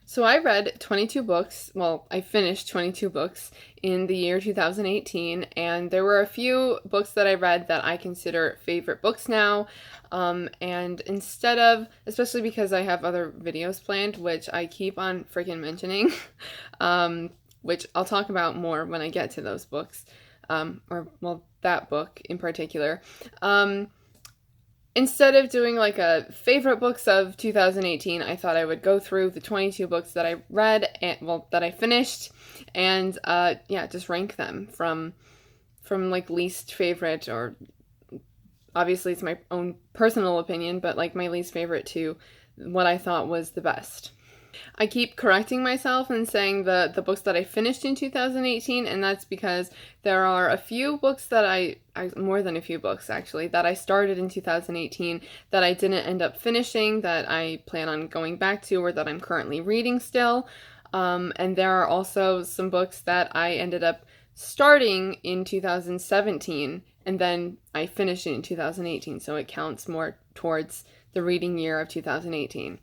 So I read 22 books, well, I finished 22 books in the year 2018, and there were a few books that I read that I consider favorite books now. And instead of, especially because I have other videos planned, which I keep on freaking mentioning, which I'll talk about more when I get to those books, well, that book in particular. Instead of doing like a favorite books of 2018, I thought I would go through the 22 books that I read and that I finished, and yeah, just rank them from like least favorite, or obviously it's my own personal opinion, but like my least favorite to what I thought was the best. I keep correcting myself and saying the books that I finished in 2018, and that's because there are a few books that more than a few books actually, that I started in 2018 that I didn't end up finishing, that I plan on going back to, or that I'm currently reading still. And there are also some books that I ended up starting in 2017, and then I finished it in 2018, so it counts more towards the reading year of 2018.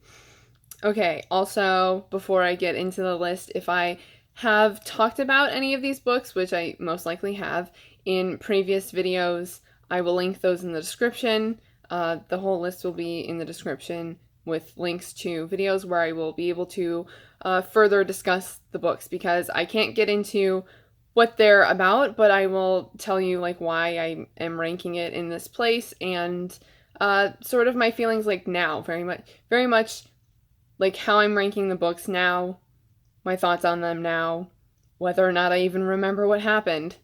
Okay, also, before I get into the list, if I have talked about any of these books, which I most likely have, in previous videos, I will link those in the description. The whole list will be in the description with links to videos where I will be able to further discuss the books, because I can't get into what they're about, but I will tell you like why I am ranking it in this place, and sort of my feelings like now, very much like how I'm ranking the books now, my thoughts on them now, whether or not I even remember what happened.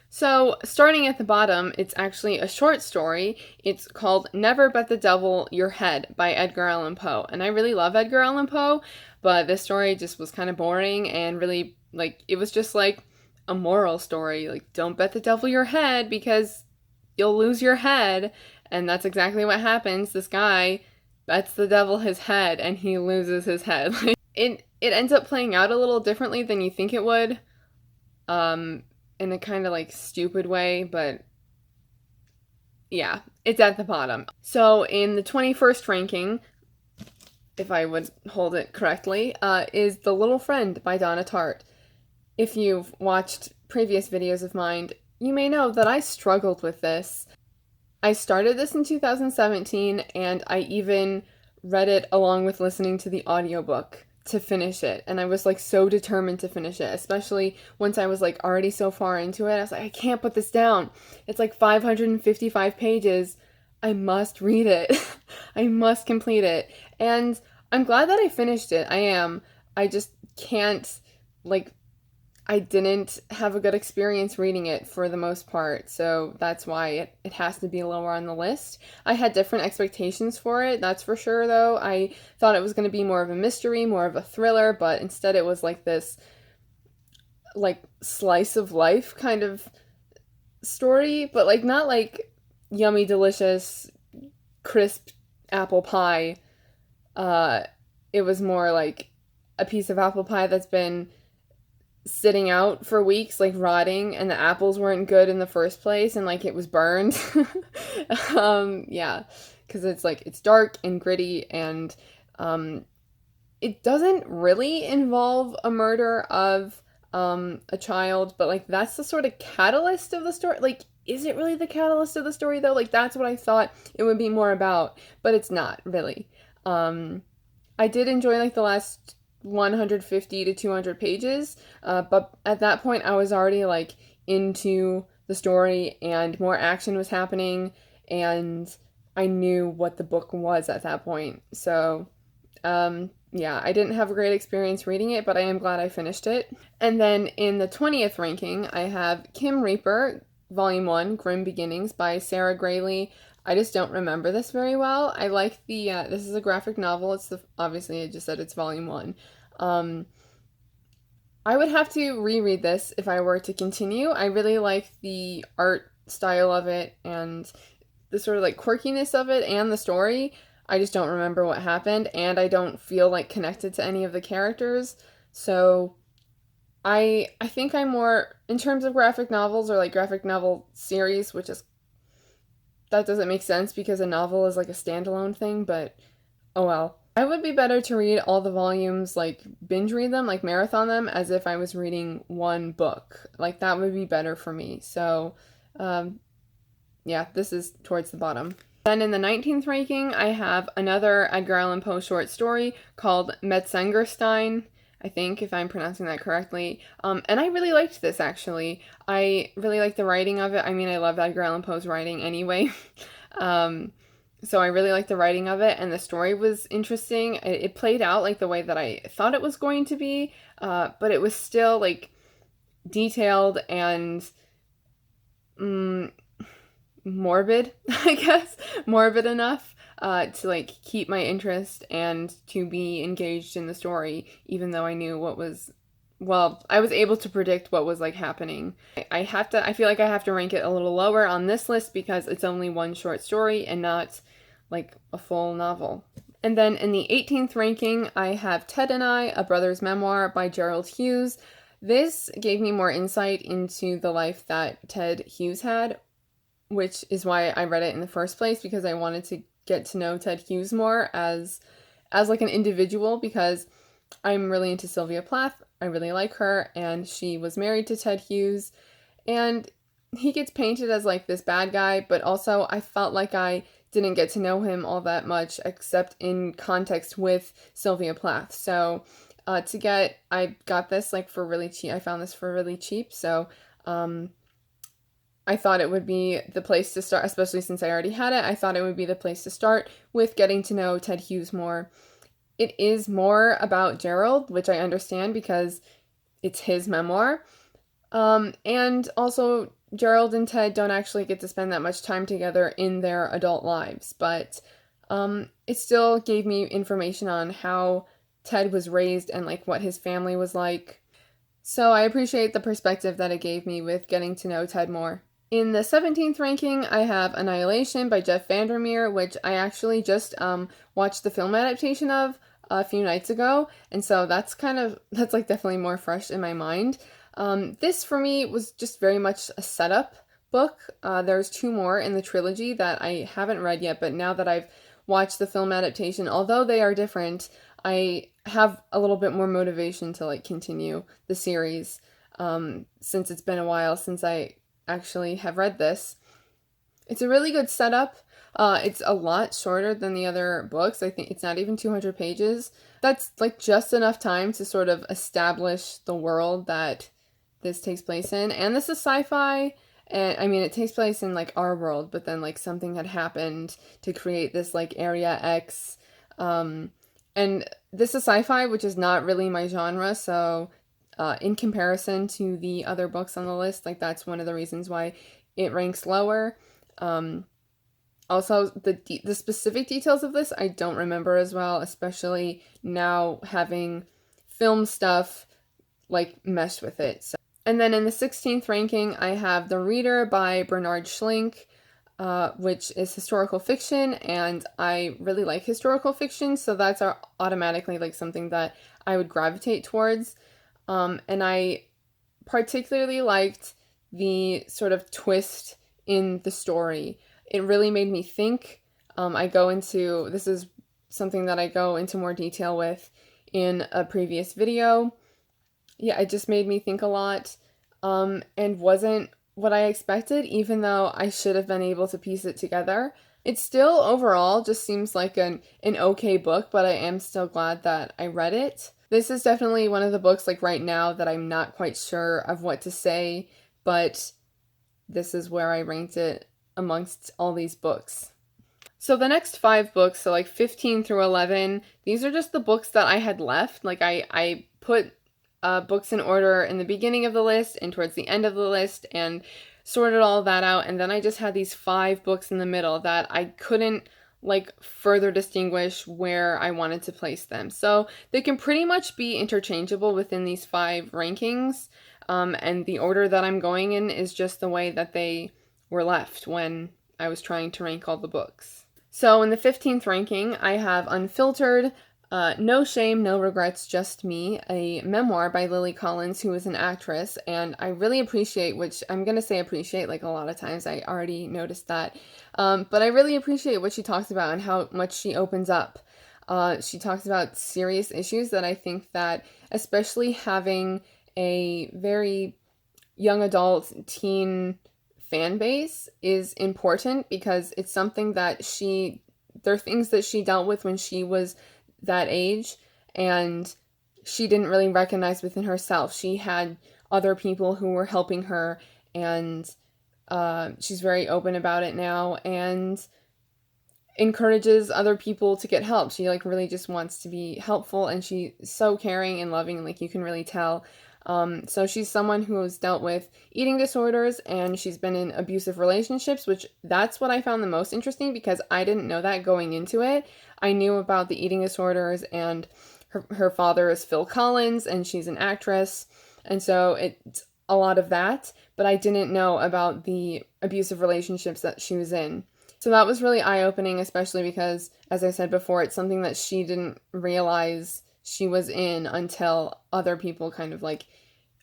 So, starting at the bottom, it's actually a short story. It's called Never Bet the Devil Your Head by Edgar Allan Poe. And I really love Edgar Allan Poe, but this story just was kind of boring, and really, like, it was just like a moral story. Like, don't bet the devil your head because you'll lose your head. And that's exactly what happens. This guy bets the devil his head and he loses his head. It ends up playing out a little differently than you think it would, in a kind of like stupid way, but yeah, it's at the bottom. So in the 21st ranking, if I would hold it correctly, is The Little Friend by Donna Tartt. If you've watched previous videos of mine, you may know that I struggled with this. I started this in 2017, and I even read it along with listening to the audiobook to finish it. And I was like so determined to finish it, especially once I was like already so far into it. I was like, I can't put this down. It's like 555 pages. I must read it. I must complete it. And I'm glad that I finished it. I am. I just can't, like, I didn't have a good experience reading it for the most part, so that's why it has to be lower on the list. I had different expectations for it, that's for sure, though. I thought it was going to be more of a mystery, more of a thriller, but instead it was like this, like, slice of life kind of story, but, like, not like yummy, delicious, crisp apple pie. It was more like a piece of apple pie that's been sitting out for weeks, like rotting, and the apples weren't good in the first place, and like it was burned. Yeah, because it's like it's dark and gritty, and it doesn't really involve a murder of a child, but like that's the sort of catalyst of the story. Like, is it really the catalyst of the story though? Like, that's what I thought it would be more about, but it's not really. I did enjoy like the last 150 to 200 pages, but at that point I was already like into the story, and more action was happening, and I knew what the book was at that point. So yeah, I didn't have a great experience reading it, but I am glad I finished it. And then in the 20th ranking, I have Kim Reaper, Volume 1, Grim Beginnings by Sarah Graley. I just don't remember this very well. I like the, this is a graphic novel. Obviously I just said it's Volume 1. I would have to reread this if I were to continue. I really like the art style of it, and the sort of like quirkiness of it, and the story. I just don't remember what happened, and I don't feel like connected to any of the characters. So I think I'm more, in terms of graphic novels or like graphic novel series, which is, that doesn't make sense because a novel is like a standalone thing, but oh well. I would be better to read all the volumes, like binge read them, like marathon them, as if I was reading one book. Like that would be better for me. So, yeah, this is towards the bottom. Then in the 19th ranking, I have another Edgar Allan Poe short story called Metzengerstein, I think, if I'm pronouncing that correctly. And I really liked this, actually. I really liked the writing of it. I mean, I love Edgar Allan Poe's writing anyway. So I really liked the writing of it, and the story was interesting. It played out like the way that I thought it was going to be, but it was still like detailed and morbid, I guess. Morbid enough to like keep my interest and to be engaged in the story, even though I knew what was, well, I was able to predict what was like happening. I feel like I have to rank it a little lower on this list because it's only one short story and not like a full novel. And then in the 18th ranking, I have Ted and I, A Brother's Memoir by Gerald Hughes. This gave me more insight into the life that Ted Hughes had, which is why I read it in the first place, because I wanted to get to know Ted Hughes more as like an individual, because I'm really into Sylvia Plath. I really like her, and she was married to Ted Hughes, and he gets painted as like this bad guy, but also I felt like I didn't get to know him all that much except in context with Sylvia Plath. So I got this like for really cheap. I found this for really cheap. So I thought it would be the place to start, especially since I already had it. I thought it would be the place to start with getting to know Ted Hughes more. It is more about Gerald, which I understand because it's his memoir. And also Gerald and Ted don't actually get to spend that much time together in their adult lives, but it still gave me information on how Ted was raised and like what his family was like. So I appreciate the perspective that it gave me with getting to know Ted more. In the 17th ranking, I have Annihilation by Jeff Vandermeer, which I actually just watched the film adaptation of a few nights ago, and so that's like definitely more fresh in my mind. This for me was just very much a setup book. There's two more in the trilogy that I haven't read yet, but now that I've watched the film adaptation, although they are different, I have a little bit more motivation to like continue the series, since it's been a while since I actually have read this. It's a really good setup. It's a lot shorter than the other books. I think it's not even 200 pages. That's like just enough time to sort of establish the world that this takes place in. And this is sci-fi, and I mean it takes place in like our world, but then like something had happened to create this like Area X. And this is sci-fi, which is not really my genre, so in comparison to the other books on the list, like that's one of the reasons why it ranks lower. Also, the specific details of this I don't remember as well, especially now having film stuff like meshed with it. So. And then in the 16th ranking, I have The Reader by Bernhard Schlink, which is historical fiction, and I really like historical fiction, so that's automatically like something that I would gravitate towards. And I particularly liked the sort of twist in the story. It really made me think. This is something that I go into more detail with in a previous video. Yeah, it just made me think a lot, and wasn't what I expected, even though I should have been able to piece it together. It still overall just seems like an okay book, but I am still glad that I read it. This is definitely one of the books like right now that I'm not quite sure of what to say, but this is where I ranked it amongst all these books. So the next 5 books, so like 15 through 11, these are just the books that I had left. Like I put books in order in the beginning of the list and towards the end of the list and sorted all that out, and then I just had these 5 books in the middle that I couldn't like further distinguish where I wanted to place them. So they can pretty much be interchangeable within these 5 rankings, and the order that I'm going in is just the way that they were left when I was trying to rank all the books. So in the 15th ranking, I have Unfiltered, No Shame, No Regrets, Just Me, a memoir by Lily Collins, who is an actress, and I really appreciate, which I'm going to say appreciate like a lot of times, I already noticed that, but I really appreciate what she talks about and how much she opens up. She talks about serious issues that I think that, especially having a very young adult teen fan base, is important, because it's something that there are things that she dealt with when she was that age, and she didn't really recognize within herself. She had other people who were helping her, and she's very open about it now, and encourages other people to get help. She like really just wants to be helpful, and she's so caring and loving, like you can really tell. So she's someone who has dealt with eating disorders, and she's been in abusive relationships, which that's what I found the most interesting, because I didn't know that going into it. I knew about the eating disorders, and her father is Phil Collins, and she's an actress, and so it's a lot of that, but I didn't know about the abusive relationships that she was in. So that was really eye-opening, especially because, as I said before, it's something that she didn't realize she was in until other people kind of like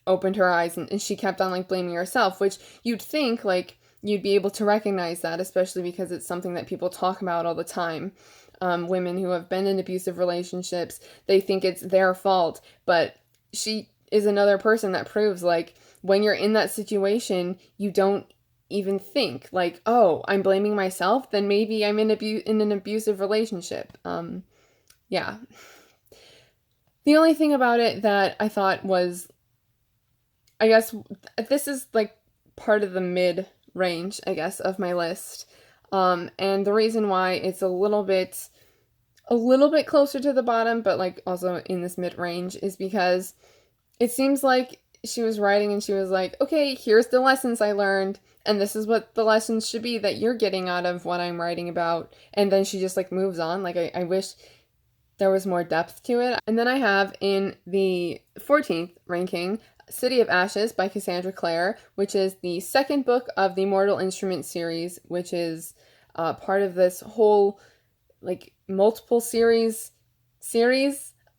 opened her eyes, and she kept on like blaming herself, which you'd think like you'd be able to recognize that, especially because it's something that people talk about all the time. Women who have been in abusive relationships, they think it's their fault, but she is another person that proves like when you're in that situation, you don't even think like, oh, I'm blaming myself, then maybe I'm in an abusive relationship. Yeah. The only thing about it that I thought was, I guess this is like part of the mid-range, I guess, of my list. And the reason why it's a little bit closer to the bottom, but like also in this mid-range, is because it seems like she was writing and she was like, okay, here's the lessons I learned, and this is what the lessons should be that you're getting out of what I'm writing about. And then she just like moves on. Like I wish there was more depth to it. And then I have in the 14th ranking, City of Ashes by Cassandra Clare, which is the second book of the Mortal Instrument series, which is part of this whole like multiple series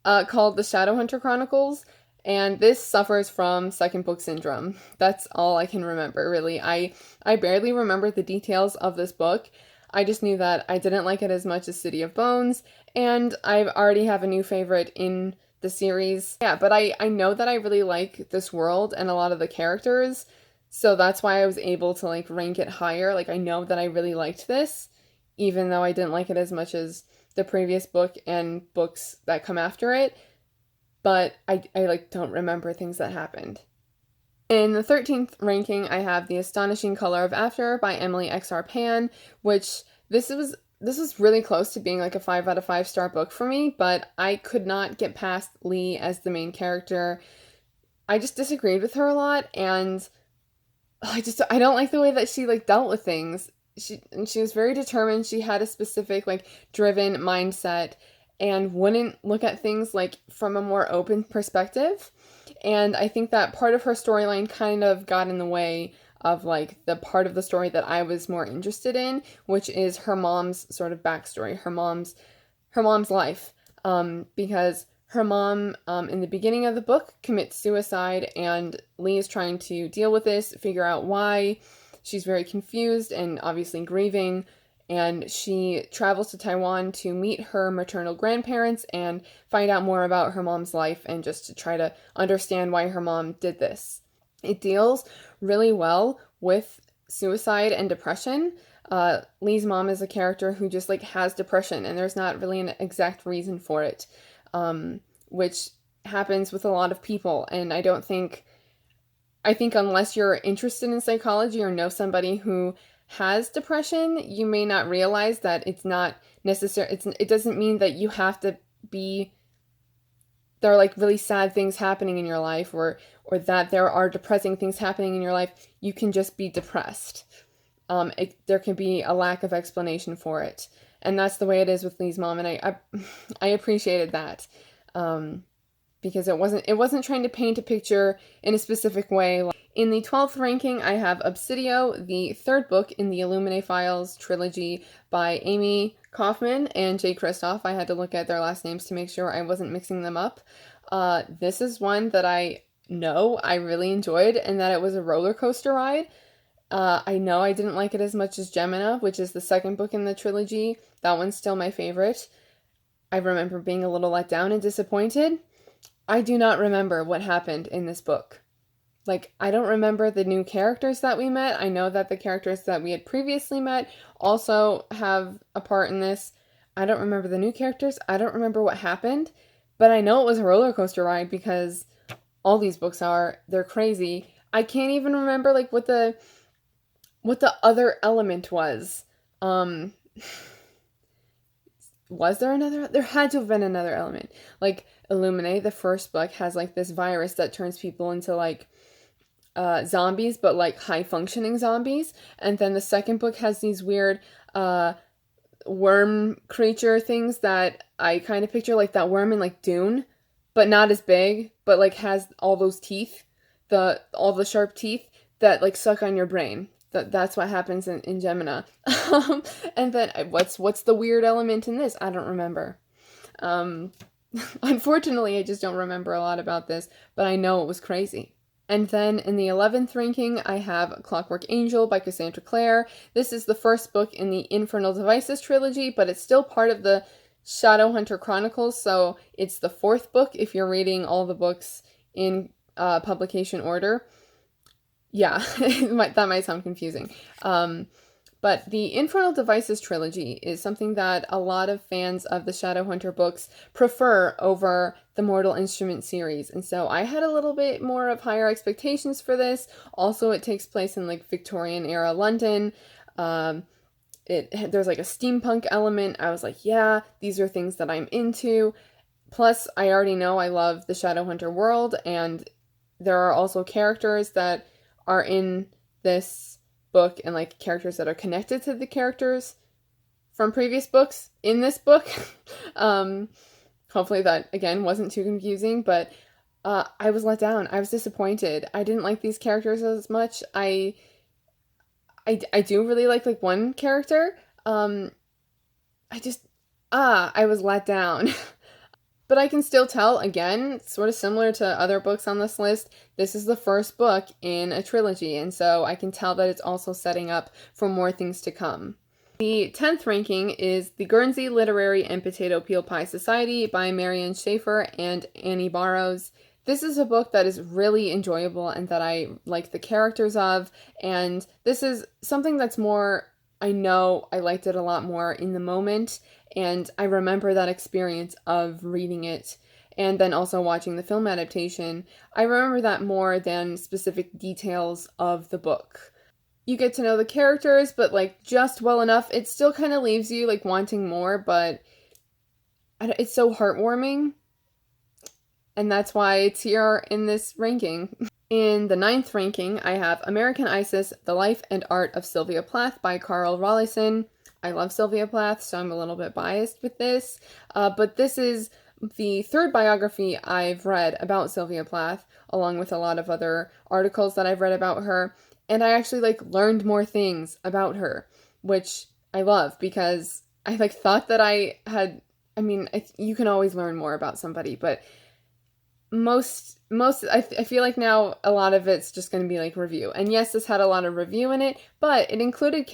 called the Shadowhunter Chronicles. And this suffers from second book syndrome. That's all I can remember, really. I barely remember the details of this book. I just knew that I didn't like it as much as City of Bones, and I already have a new favorite in the series. Yeah, but I know that I really like this world and a lot of the characters, so that's why I was able to like rank it higher. Like I know that I really liked this, even though I didn't like it as much as the previous book and books that come after it. But I like don't remember things that happened. In the 13th ranking, I have The Astonishing Color of After by Emily X.R. Pan, which this was really close to being like a 5 out of 5 star book for me, but I could not get past Lee as the main character. I just disagreed with her a lot, and I don't like the way that she like dealt with things. She was very determined. She had a specific like driven mindset, and wouldn't look at things like from a more open perspective. And I think that part of her storyline kind of got in the way of like the part of the story that I was more interested in, which is her mom's sort of backstory, her mom's life. Because her mom, in the beginning of the book, commits suicide, and Lee is trying to deal with this, figure out why. She's very confused and obviously grieving. And she travels to Taiwan to meet her maternal grandparents and find out more about her mom's life, and just to try to understand why her mom did this. It deals really well with suicide and depression. Lee's mom is a character who just like has depression, and there's not really an exact reason for it, which happens with a lot of people. And I think unless you're interested in psychology or know somebody who has depression, you may not realize that it's not necessary. It doesn't mean that you have to be, there are like really sad things happening in your life, or that there are depressing things happening in your life. You can just be depressed. There can be a lack of explanation for it. And that's the way it is with Lee's mom. And I appreciated that. Because it wasn't trying to paint a picture in a specific way. In the 12th ranking, I have Obsidio, the third book in the Illuminae Files trilogy by Amy Kaufman and Jay Kristoff. I had to look at their last names to make sure I wasn't mixing them up. This is one that I know I really enjoyed, and that it was a roller coaster ride. I know I didn't like it as much as Gemina, which is the second book in the trilogy. That one's still my favorite. I remember being a little let down and disappointed. I do not remember what happened in this book. Like, I don't remember the new characters that we met. I know that the characters that we had previously met also have a part in this. I don't remember the new characters. I don't remember what happened. But I know it was a roller coaster ride because all these books are. They're crazy. I can't even remember, like, what the other element was. Was there another? There had to have been another element. Like, Illuminae, the first book, has, like, this virus that turns people into, like, zombies, but like high-functioning zombies. And then the second book has these weird worm creature things that I kind of picture like that worm in like Dune, but not as big, but like has all those teeth, all the sharp teeth that like suck on your brain. That's what happens in Gemini. And then what's the weird element in this? I don't remember. Unfortunately, I just don't remember a lot about this, but I know it was crazy. And then in the 11th ranking, I have Clockwork Angel by Cassandra Clare. This is the first book in the Infernal Devices trilogy, but it's still part of the Shadowhunter Chronicles, so it's the fourth book if you're reading all the books in publication order. Yeah, that might sound confusing. But the Infernal Devices trilogy is something that a lot of fans of the Shadowhunter books prefer over the Mortal Instrument series. And so I had a little bit more of higher expectations for this. Also, it takes place in like Victorian era London. There's like a steampunk element. I was like, yeah, these are things that I'm into. Plus, I already know I love the Shadowhunter world, and there are also characters that are in this book and like characters that are connected to the characters from previous books in this book. Hopefully that again wasn't too confusing, but I was let down. I was disappointed. I didn't like these characters as much. I do really like one character. I was let down. But I can still tell, again, sort of similar to other books on this list, this is the first book in a trilogy, and so I can tell that it's also setting up for more things to come. The 10th ranking is The Guernsey Literary and Potato Peel Pie Society by Marianne Schaefer and Annie Barrows. This is a book that is really enjoyable and that I like the characters of, and this is something that's more, I know I liked it a lot more in the moment, and I remember that experience of reading it and then also watching the film adaptation. I remember that more than specific details of the book. You get to know the characters, but just well enough. It still kind of leaves you wanting more, but it's so heartwarming. And that's why it's here in this ranking. In the 9th ranking, I have American Isis, The Life and Art of Sylvia Plath by Carl Rollison. I love Sylvia Plath, so I'm a little bit biased with this. But this is the third biography I've read about Sylvia Plath, along with a lot of other articles that I've read about her. And I actually learned more things about her, which I love because I thought that I had, you can always learn more about somebody, but I feel like now a lot of it's just going to be review. And yes, this had a lot of review in it, but it included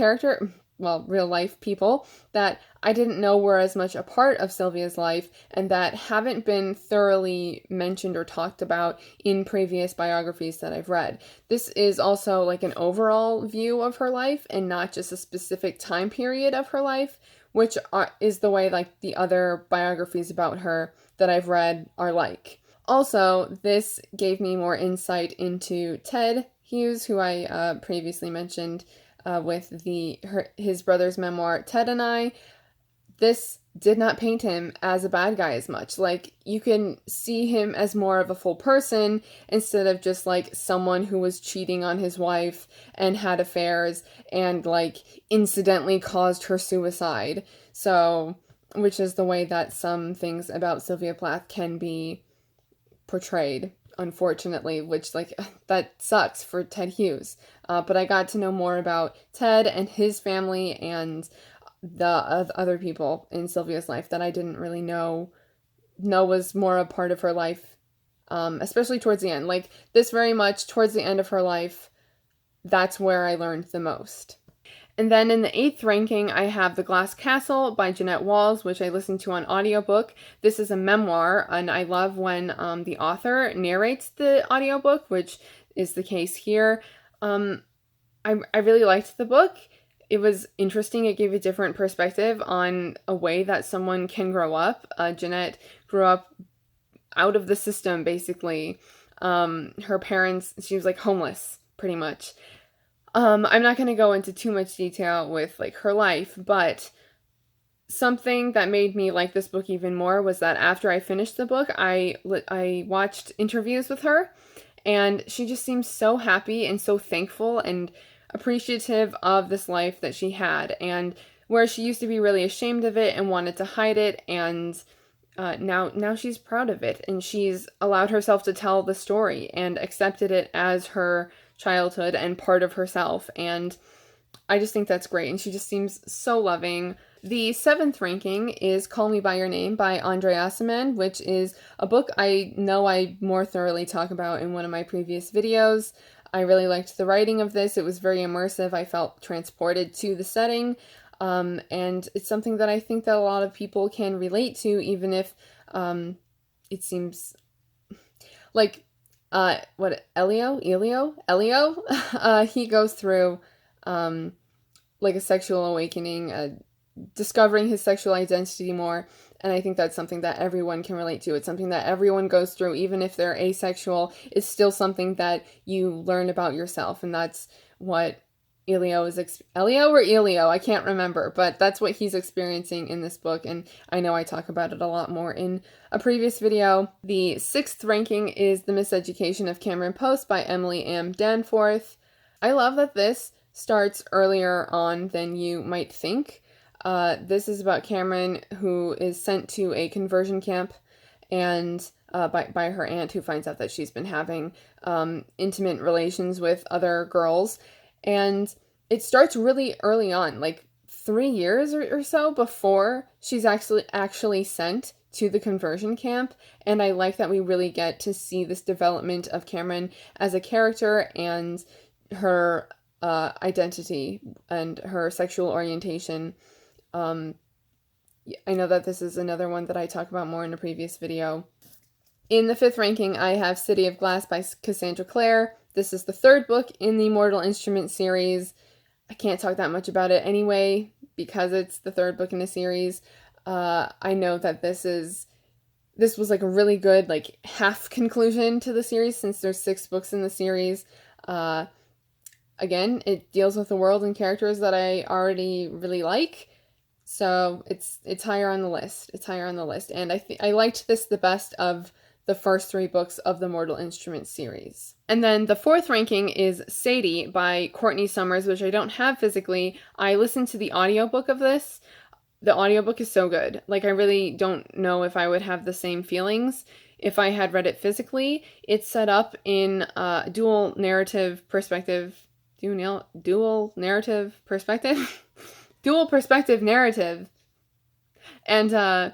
real life people that I didn't know were as much a part of Sylvia's life and that haven't been thoroughly mentioned or talked about in previous biographies that I've read. This is also an overall view of her life and not just a specific time period of her life, which is the way the other biographies about her that I've read are like. Also, this gave me more insight into Ted Hughes, who I previously mentioned with his brother's memoir, Ted and I. This did not paint him as a bad guy as much. You can see him as more of a full person instead of just someone who was cheating on his wife and had affairs and incidentally caused her suicide. So, which is the way that some things about Sylvia Plath can be portrayed, unfortunately, which that sucks for Ted Hughes. But I got to know more about Ted and his family and the other people in Sylvia's life that I didn't really know was more a part of her life, especially towards the end. This very much towards the end of her life, that's where I learned the most. And then in the 8th ranking, I have The Glass Castle by Jeanette Walls, which I listened to on audiobook. This is a memoir, and I love when the author narrates the audiobook, which is the case here. I really liked the book. It was interesting. It gave a different perspective on a way that someone can grow up. Jeanette grew up out of the system, basically. Her parents, she was like homeless, pretty much. I'm not going to go into too much detail with like her life, but something that made me like this book even more was that after I finished the book, I watched interviews with her, and she just seems so happy and so thankful and appreciative of this life that she had, and where she used to be really ashamed of it and wanted to hide it, and now she's proud of it, and she's allowed herself to tell the story and accepted it as her childhood and part of herself, and I just think that's great, and she just seems so loving. The 7th ranking is Call Me By Your Name by Andre Aciman, which is a book I know I more thoroughly talk about in one of my previous videos. I really liked the writing of this. It was very immersive. I felt transported to the setting, and it's something that I think that a lot of people can relate to, even if it seems like Elio, he goes through like a sexual awakening, discovering his sexual identity more, and I think that's something that everyone can relate to. It's something that everyone goes through, even if they're asexual. It's still something that you learn about yourself, and that's what Elio or Elio, I can't remember, but that's what he's experiencing in this book, and I know I talk about it a lot more in a previous video. The 6th ranking is The Miseducation of Cameron Post by Emily M. Danforth. I love that this starts earlier on than you might think. This is about Cameron, who is sent to a conversion camp, and by her aunt, who finds out that she's been having intimate relations with other girls. And it starts really early on, like 3 years or so before she's actually sent to the conversion camp. And I like that we really get to see this development of Cameron as a character and her identity and her sexual orientation. I know that this is another one that I talk about more in a previous video. In the 5th ranking, I have City of Glass by Cassandra Clare. This is the 3rd book in the Mortal Instruments series. I can't talk that much about it anyway, because it's the 3rd book in a series. I know that this was like a really good like half conclusion to the series, since there's 6 books in the series. Again, it deals with the world and characters that I already really like. So it's higher on the list. It's higher on the list. And I liked this the best of the first 3 books of the Mortal Instruments series. And then the 4th ranking is Sadie by Courtney Summers, which I don't have physically. I listened to the audiobook of this. The audiobook is so good. Like, I really don't know if I would have the same feelings if I had read it physically. It's set up in dual perspective narrative. And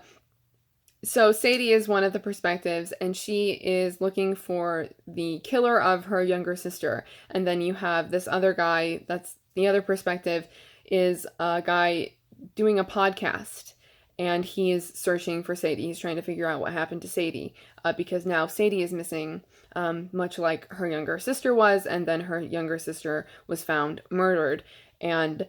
so Sadie is one of the perspectives, and she is looking for the killer of her younger sister. And then you have this other guy, that's the other perspective, is a guy doing a podcast, and he is searching for Sadie. He's trying to figure out what happened to Sadie, because now Sadie is missing, much like her younger sister was, and then her younger sister was found murdered. And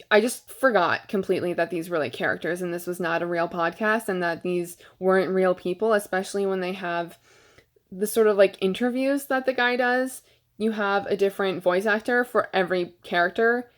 I just forgot completely that these were like characters and this was not a real podcast, and that these weren't real people, especially when they have the sort of like interviews that the guy does. You have a different voice actor for every character,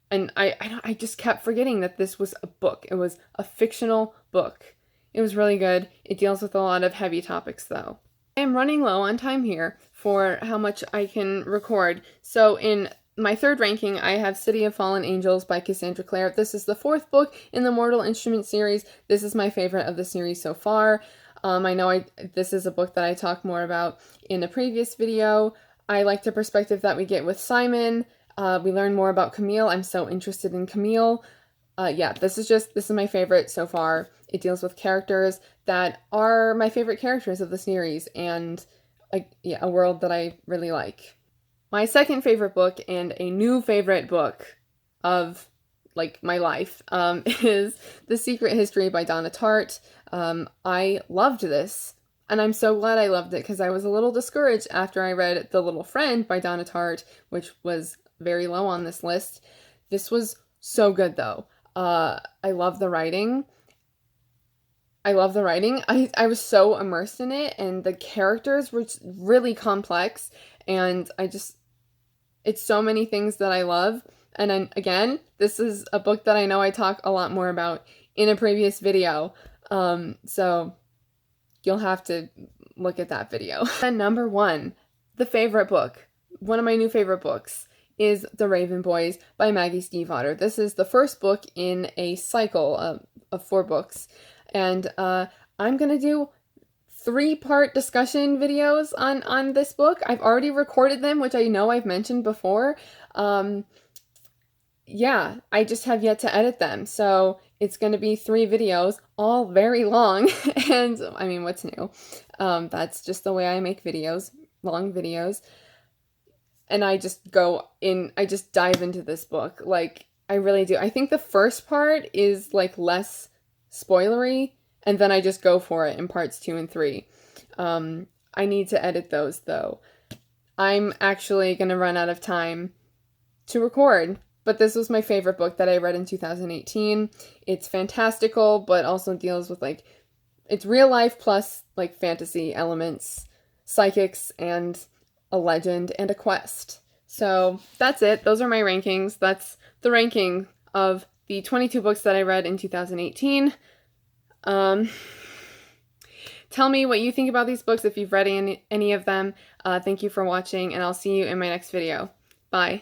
and I just kept forgetting that this was a book. It was a fictional book. It was really good. It deals with a lot of heavy topics though. I am running low on time here for how much I can record. So in my 3rd ranking, I have City of Fallen Angels by Cassandra Clare. This is the 4th book in the Mortal Instruments series. This is my favorite of the series so far. I know this is a book that I talk more about in a previous video. I like the perspective that we get with Simon. We learn more about Camille. I'm so interested in Camille. This is my favorite so far. It deals with characters that are my favorite characters of the series, and a world that I really like. My 2nd favorite book, and a new favorite book, of like my life is The Secret History by Donna Tartt. I loved this, and I'm so glad I loved it because I was a little discouraged after I read The Little Friend by Donna Tartt, which was very low on this list. This was so good though. I love the writing. I was so immersed in it, and the characters were really complex, and it's so many things that I love. And then, again, this is a book that I know I talk a lot more about in a previous video. So you'll have to look at that video. And number 1, the favorite book, one of my new favorite books, is The Raven Boys by Maggie Stiefvater. This is the first book in a cycle of 4 books. And I'm going to do 3-part discussion videos on this book. I've already recorded them, which I know I've mentioned before. Yeah, I just have yet to edit them. So it's going to be 3 videos, all very long. And I mean, what's new? That's just the way I make videos, long videos. And I just dive into this book. Like, I really do. I think the first part is like less spoilery, and then I just go for it in parts 2 and 3. I need to edit those though. I'm actually going to run out of time to record, but this was my favorite book that I read in 2018. It's fantastical, but also deals with like, it's real life plus like fantasy elements, psychics, and a legend and a quest. So that's it. Those are my rankings. That's the ranking of the 22 books that I read in 2018. Tell me what you think about these books if you've read any of them. Thank you for watching, and I'll see you in my next video. Bye.